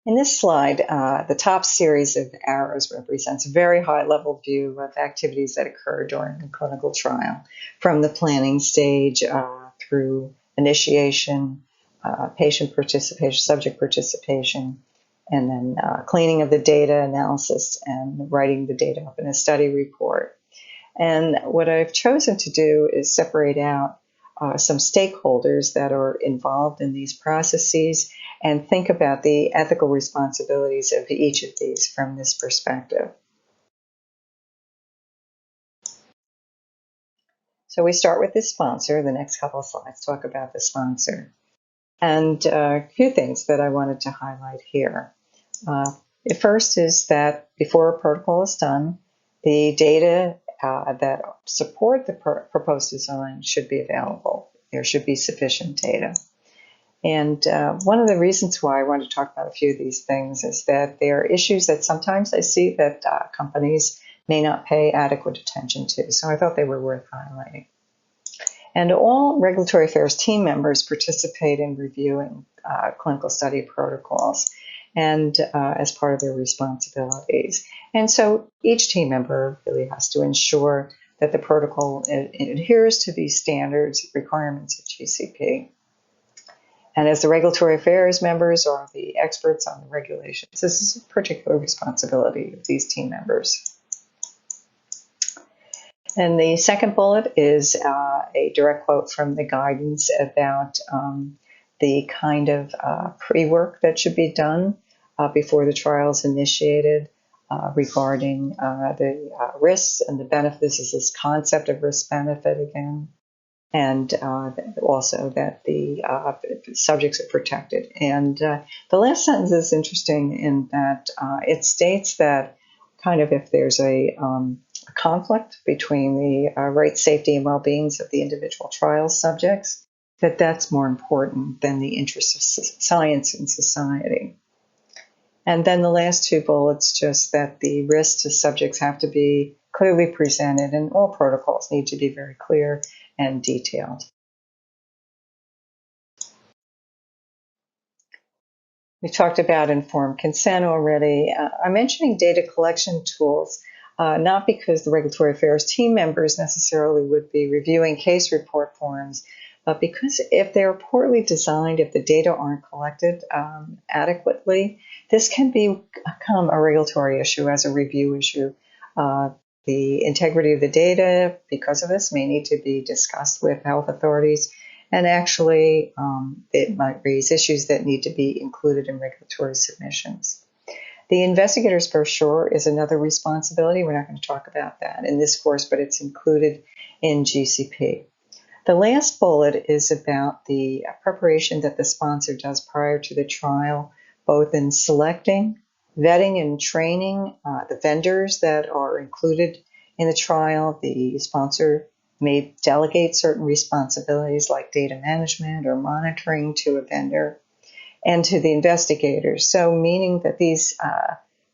In this slide, the top series of arrows represents a very high-level view of activities that occur during a clinical trial, from the planning stage through initiation, patient participation, subject participation, and then cleaning of the data, analysis, and writing the data up in a study report. And what I've chosen to do is separate out some stakeholders that are involved in these processes and think about the ethical responsibilities of each of these from this perspective. So we start with the sponsor. The next couple of slides talk about the sponsor. And a few things that I wanted to highlight here. The first is that before a protocol is done, the data that support the proposed design should be available. There should be sufficient data. And one of the reasons why I want to talk about a few of these things is that there are issues that sometimes I see that companies may not pay adequate attention to. So I thought they were worth highlighting. And all regulatory affairs team members participate in reviewing clinical study protocols and as part of their responsibilities. And so each team member really has to ensure that the protocol adheres to these standards, requirements of GCP. And as the regulatory affairs members or the experts on the regulations, this is a particular responsibility of these team members. And the second bullet is a direct quote from the guidance about the kind of pre-work that should be done before the trial is initiated regarding the risks and the benefits. This is this concept of risk-benefit again. And also that the subjects are protected. And the last sentence is interesting in that it states that kind of if there's a conflict between the right, safety, and well-beings of the individual trial subjects, that's more important than the interests of science and society. And then the last two bullets, just that the risks to subjects have to be clearly presented, and all protocols need to be very clear and detailed. We talked about informed consent already. I'm mentioning data collection tools, not because the regulatory affairs team members necessarily would be reviewing case report forms, but because if they're poorly designed, if the data aren't collected adequately, this can become a regulatory issue as a review issue. The integrity of the data, because of this, may need to be discussed with health authorities, and actually it might raise issues that need to be included in regulatory submissions. The investigator's brochure is another responsibility. We're not going to talk about that in this course, but it's included in GCP. The last bullet is about the preparation that the sponsor does prior to the trial, both in selecting, vetting, and training the vendors that are included in the trial. The sponsor may delegate certain responsibilities like data management or monitoring to a vendor and to the investigators. So meaning that these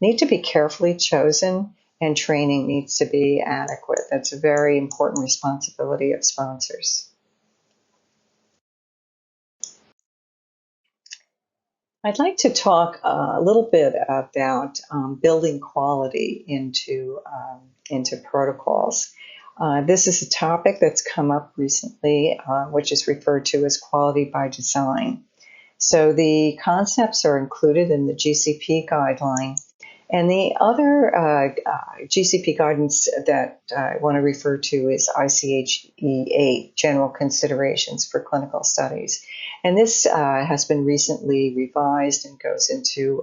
need to be carefully chosen and training needs to be adequate. That's a very important responsibility of sponsors. I'd like to talk a little bit about building quality into protocols. This is a topic that's come up recently, which is referred to as quality by design. So the concepts are included in the GCP guideline. And the other GCP guidance that I want to refer to is ICHE 8, General Considerations for Clinical Studies. And this has been recently revised and goes into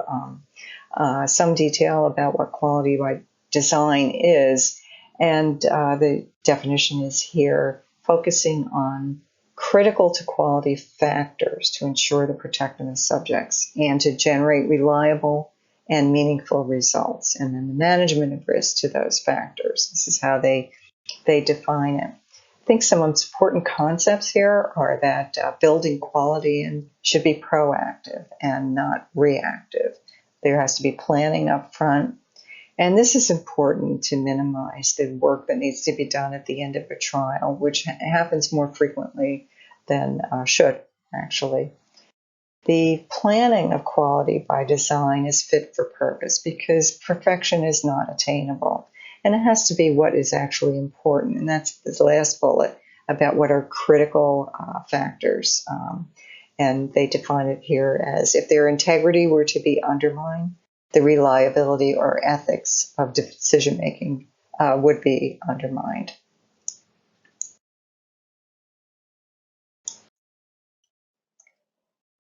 some detail about what quality by design is. And the definition is here, focusing on critical to quality factors to ensure the protection of subjects and to generate reliable and meaningful results, and then the management of risk to those factors. This is how they define it. I think some important concepts here are that building quality should be proactive and not reactive. There has to be planning up front, and this is important to minimize the work that needs to be done at the end of a trial, which happens more frequently than should, actually. The planning of quality by design is fit for purpose because perfection is not attainable. And it has to be what is actually important. And that's the last bullet about what are critical factors. And they define it here as if their integrity were to be undermined, the reliability or ethics of decision making would be undermined.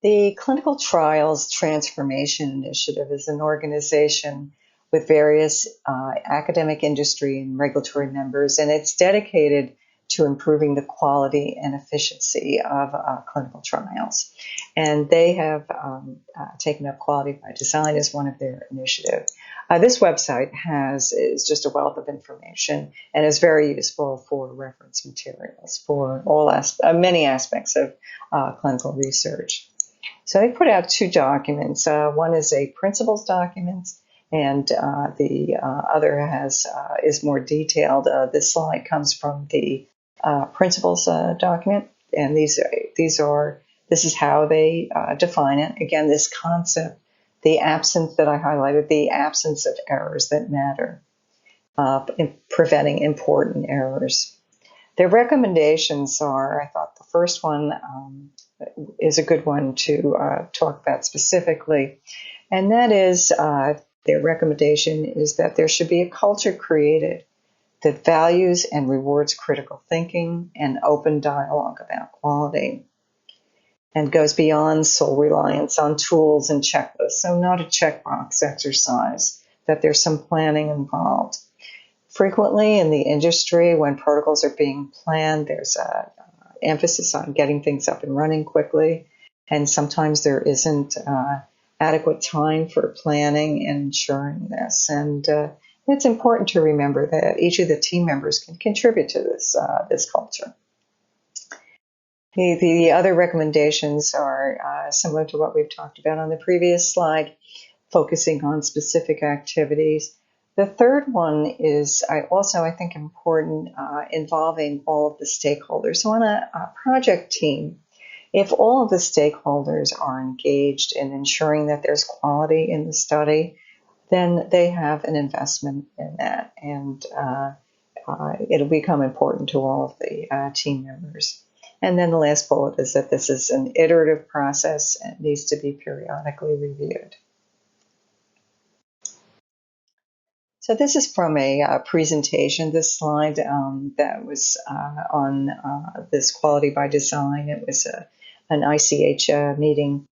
The Clinical Trials Transformation Initiative is an organization with various academic, industry, and regulatory members, and it's dedicated to improving the quality and efficiency of clinical trials. And they have taken up quality by design as one of their initiatives. This website is just a wealth of information and is very useful for reference materials for many aspects of clinical research. So they put out two documents. One is a principles document, and the other is more detailed. This slide comes from the principles document, and this is how they define it. Again, this concept, the absence that I highlighted, the absence of errors that matter, in preventing important errors. Their recommendations are, I thought the first one is a good one to talk about specifically, and that is their recommendation is that there should be a culture created that values and rewards critical thinking and open dialogue about quality and goes beyond sole reliance on tools and checklists. So not a checkbox exercise, that there's some planning involved. Frequently in the industry, when protocols are being planned, there's a emphasis on getting things up and running quickly, and sometimes there isn't adequate time for planning and ensuring this. And it's important to remember that each of the team members can contribute to this culture. The other recommendations are similar to what we've talked about on the previous slide, focusing on specific activities. The third one is I think important, involving all of the stakeholders. So on a project team, if all of the stakeholders are engaged in ensuring that there's quality in the study, then they have an investment in that, and it'll become important to all of the team members. And then the last bullet is that this is an iterative process and needs to be periodically reviewed. So this is from a presentation, this slide that was on this quality by design. It was an ICH meeting.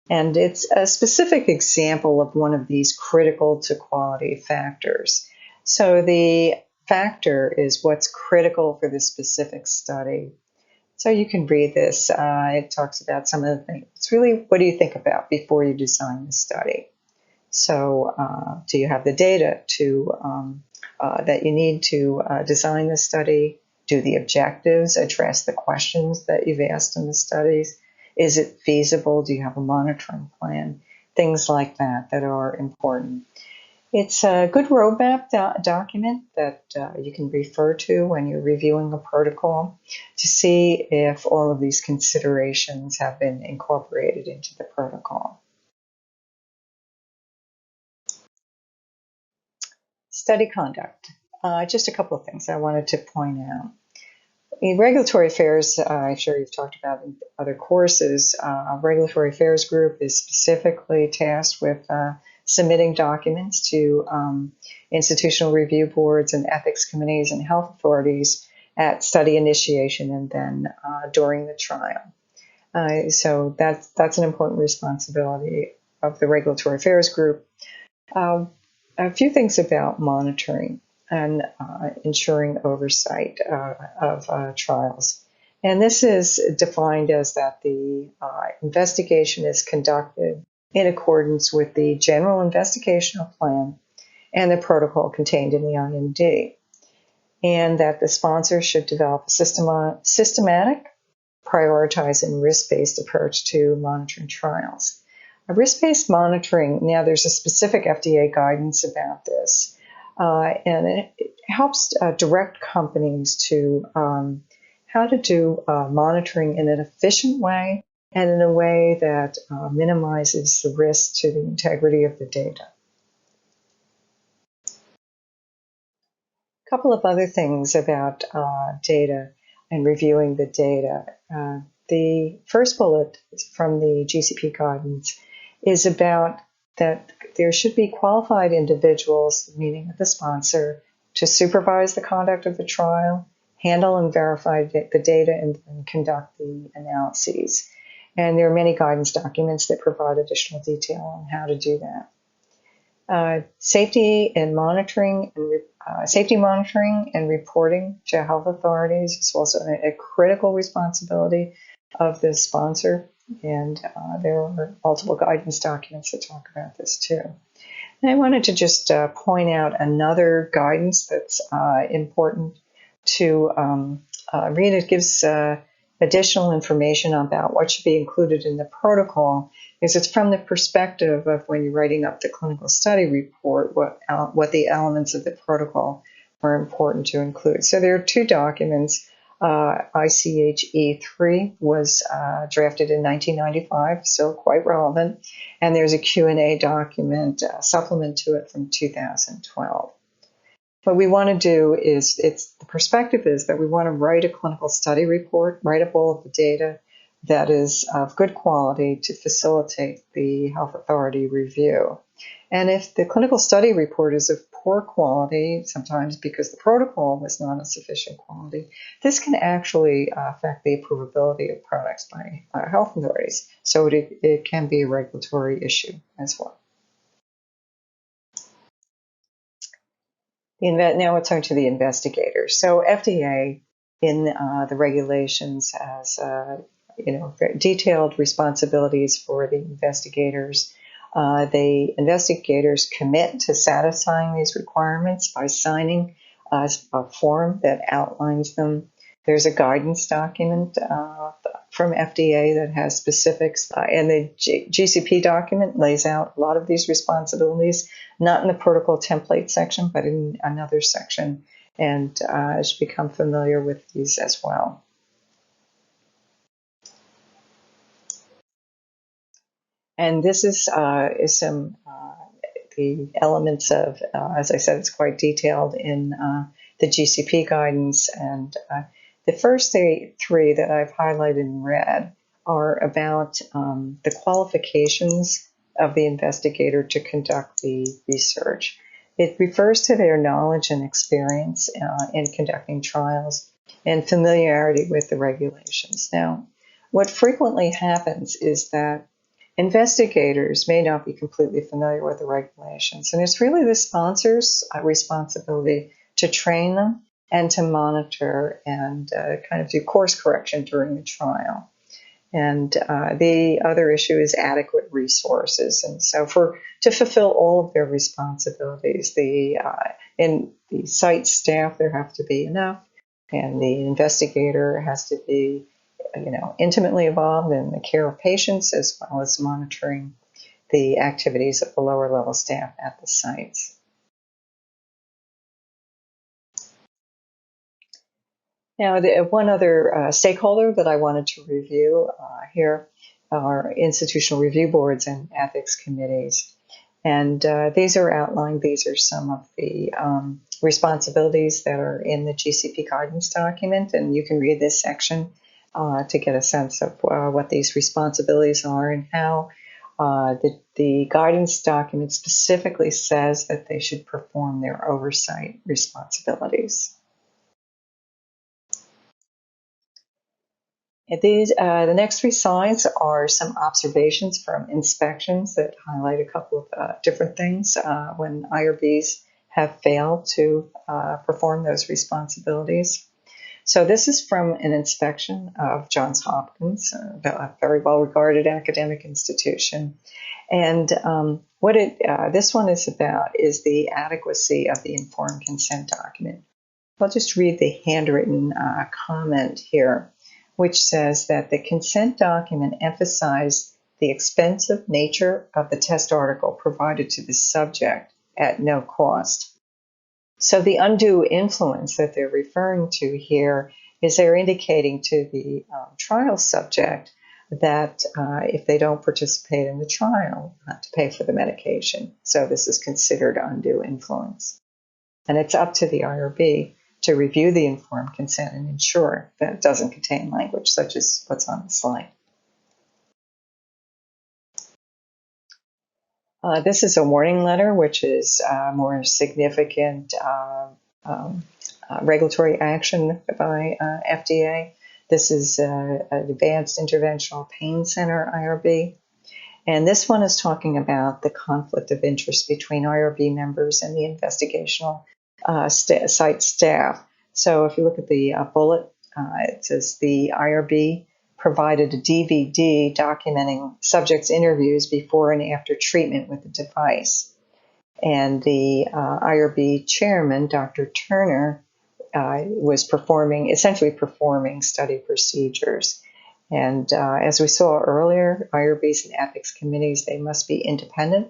And it's a specific example of one of these critical to quality factors. So the factor is what's critical for the specific study. So you can read this. It talks about some of the things. It's really, what do you think about before you design the study? So do you have the data that you need to design the study? Do the objectives address the questions that you've asked in the studies? Is it feasible? Do you have a monitoring plan? Things like that are important. It's a good roadmap document that you can refer to when you're reviewing a protocol to see if all of these considerations have been incorporated into the protocol. Study conduct. Just a couple of things I wanted to point out. In regulatory affairs, I'm sure you've talked about in other courses, a regulatory affairs group is specifically tasked with submitting documents to institutional review boards and ethics committees and health authorities at study initiation and then during the trial. So that's an important responsibility of the regulatory affairs group. A few things about monitoring and ensuring oversight of trials. And this is defined as that the investigation is conducted in accordance with the general investigational plan and the protocol contained in the IND, and that the sponsor should develop a systematic, prioritized, and risk-based approach to monitoring trials. A risk-based monitoring, now there's a specific FDA guidance about this, and it helps direct companies to how to do monitoring in an efficient way and in a way that minimizes the risk to the integrity of the data. A couple of other things about data and reviewing the data. The first bullet from the GCP guidance is about that there should be qualified individuals, meaning the sponsor, to supervise the conduct of the trial, handle and verify the data, and conduct the analyses. And there are many guidance documents that provide additional detail on how to do that. Safety monitoring and reporting to health authorities is also a critical responsibility of the sponsor, and there are multiple guidance documents that talk about this too. And I wanted to just point out another guidance that's important to read. It gives additional information about what should be included in the protocol, because it's from the perspective of when you're writing up the clinical study report, what the elements of the protocol are important to include. So there are two documents. ICHE3 was drafted in 1995, so quite relevant, and there's a Q&A document supplement to it from 2012. What we want to do is, the perspective is that we want to write a clinical study report, write up all of the data that is of good quality to facilitate the health authority review. And if the clinical study report is of poor quality, sometimes because the protocol was not of sufficient quality, this can actually affect the approvability of products by health authorities. So it can be a regulatory issue as well. Now let's turn to the investigators. So FDA in the regulations has detailed responsibilities for the investigators. The investigators commit to satisfying these requirements by signing a form that outlines them. There's a guidance document from FDA that has specifics, and the GCP document lays out a lot of these responsibilities, not in the protocol template section, but in another section, and I should become familiar with these as well. And this is some the elements of, as I said, it's quite detailed in the GCP guidance. And the first three that I've highlighted in red are about the qualifications of the investigator to conduct the research. It refers to their knowledge and experience in conducting trials and familiarity with the regulations. Now, what frequently happens is that investigators may not be completely familiar with the regulations, and it's really the sponsor's responsibility to train them and to monitor and kind of do course correction during the trial. And the other issue is adequate resources. And so to fulfill all of their responsibilities, in the site staff, there have to be enough, and the investigator has to be intimately involved in the care of patients, as well as monitoring the activities of the lower level staff at the sites. Now, one other stakeholder that I wanted to review here are institutional review boards and ethics committees. And these are outlined. These are some of the responsibilities that are in the GCP guidance document, and you can read this section to get a sense of what these responsibilities are and how the guidance document specifically says that they should perform their oversight responsibilities. The next three slides are some observations from inspections that highlight a couple of different things when IRBs have failed to perform those responsibilities. So this is from an inspection of Johns Hopkins, a very well-regarded academic institution. And what this one is about is the adequacy of the informed consent document. I'll just read the handwritten comment here, which says that the consent document emphasized the expensive nature of the test article provided to the subject at no cost. So the undue influence that they're referring to here is they're indicating to the trial subject that if they don't participate in the trial, not to pay for the medication. So this is considered undue influence. And it's up to the IRB to review the informed consent and ensure that it doesn't contain language such as what's on the slide. This is a warning letter, which is more significant regulatory action by FDA. This is an Advanced Interventional Pain Center IRB. And this one is talking about the conflict of interest between IRB members and the investigational site staff. So if you look at the bullet, it says the IRB provided a DVD documenting subjects' interviews before and after treatment with the device. And the IRB chairman, Dr. Turner, was essentially performing study procedures. And as we saw earlier, IRBs and ethics committees, they must be independent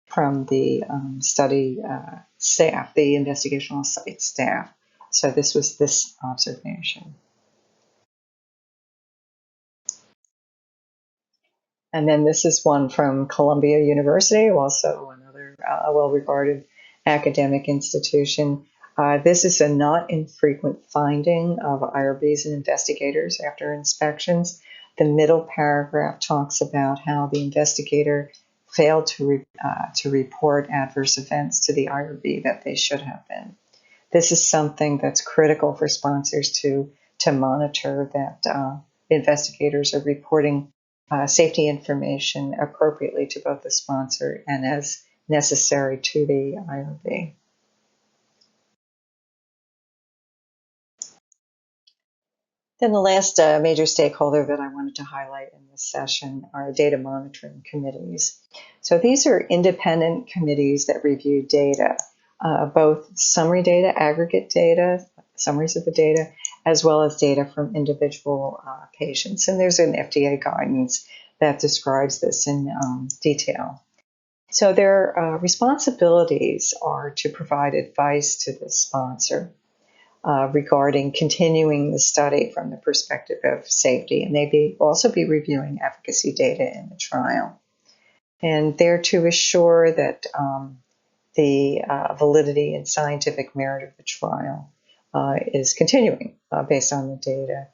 from the study staff, the investigational site staff. So this was this observation. And then this is one from Columbia University, also another well-regarded academic institution. This is a not infrequent finding of IRBs and investigators after inspections. The middle paragraph talks about how the investigator failed to report adverse events to the IRB that they should have been. This is something that's critical for sponsors to monitor, that investigators are reporting safety information appropriately to both the sponsor and as necessary to the IRB. Then the last major stakeholder that I wanted to highlight in this session are data monitoring committees. So these are independent committees that review data, both summary data, aggregate data, summaries of the data, as well as data from individual patients. And there's an FDA guidance that describes this in detail. So their responsibilities are to provide advice to the sponsor regarding continuing the study from the perspective of safety, and they also be reviewing efficacy data in the trial. And they're to assure that the validity and scientific merit of the trial is continuing based on the data.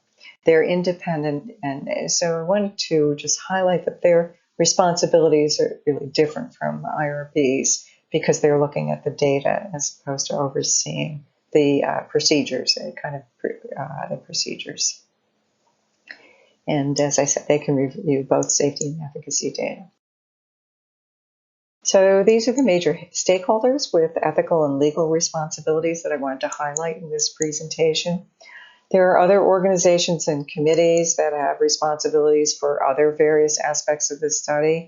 They're independent, and so I wanted to just highlight that their responsibilities are really different from IRBs because they're looking at the data as opposed to overseeing the procedures, the procedures. And as I said, they can review both safety and efficacy data. So these are the major stakeholders with ethical and legal responsibilities that I wanted to highlight in this presentation. There are other organizations and committees that have responsibilities for other various aspects of the study.